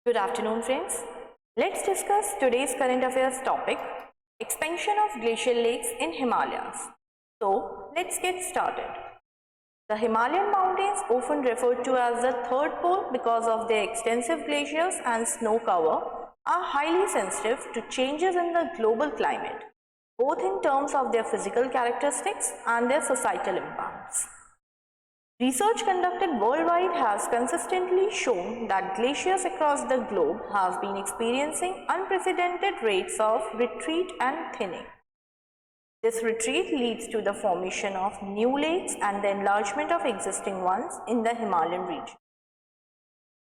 Good afternoon, friends. Let's discuss today's current affairs topic, expansion of glacial lakes in Himalayas. So, let's get started. The Himalayan mountains, often referred to as the third pole because of their extensive glaciers and snow cover, are highly sensitive to changes in the global climate, both in terms of their physical characteristics and their societal impacts. Research conducted worldwide has consistently shown that glaciers across the globe have been experiencing unprecedented rates of retreat and thinning. This retreat leads to the formation of new lakes and the enlargement of existing ones in the Himalayan region.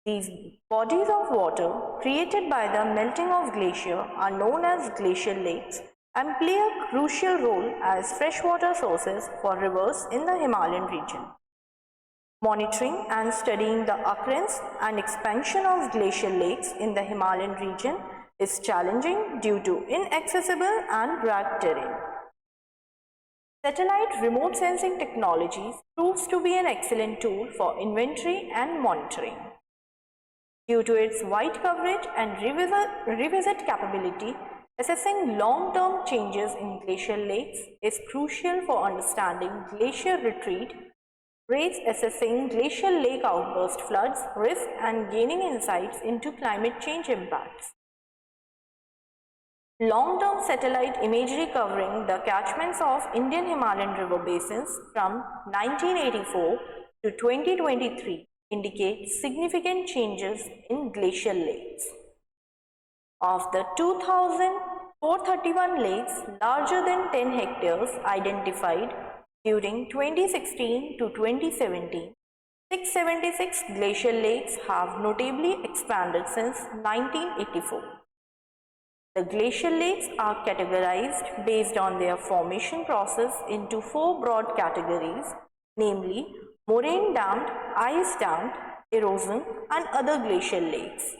These bodies of water created by the melting of glacier are known as glacial lakes and play a crucial role as freshwater sources for rivers in the Himalayan region. Monitoring and studying the occurrence and expansion of glacial lakes in the Himalayan region is challenging due to inaccessible and rugged terrain. Satellite remote sensing technologies proves to be an excellent tool for inventory and monitoring. Due to its wide coverage and revisit capability, assessing long-term changes in glacial lakes is crucial for understanding glacier retreat rates, assessing glacial lake outburst floods risk and gaining insights into climate change impacts. Long-term satellite imagery covering the catchments of Indian Himalayan river basins from 1984 to 2023 indicates significant changes in glacial lakes. Of the 2,431 lakes larger than 10 hectares identified during 2016 to 2017, 676 glacial lakes have notably expanded since 1984. The glacial lakes are categorized based on their formation process into four broad categories, namely moraine-damped, ice-damped, erosion, and other glacial lakes.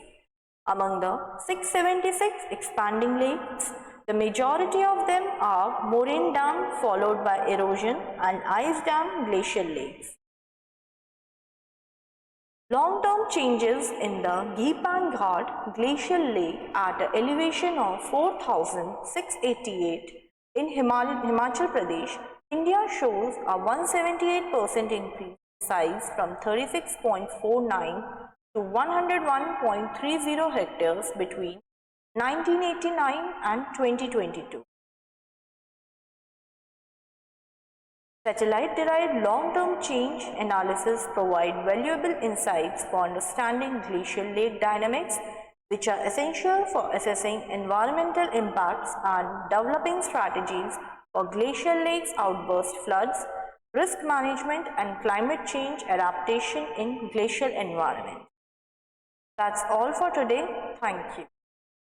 Among the 676 expanding lakes, the majority of them are moraine-damped followed by erosion and ice-damped glacial lakes. Long-term changes in the Gipan Ghat glacial lake at an elevation of 4,688 in Himachal Pradesh, India shows a 178% increase in size from 36.49 to 101.30 hectares between 1989 and 2022. Satellite-derived long-term change analysis provide valuable insights for understanding glacial lake dynamics, which are essential for assessing environmental impacts and developing strategies for glacial lakes outburst floods, risk management, and climate change adaptation in glacial environment. That's all for today. Thank you.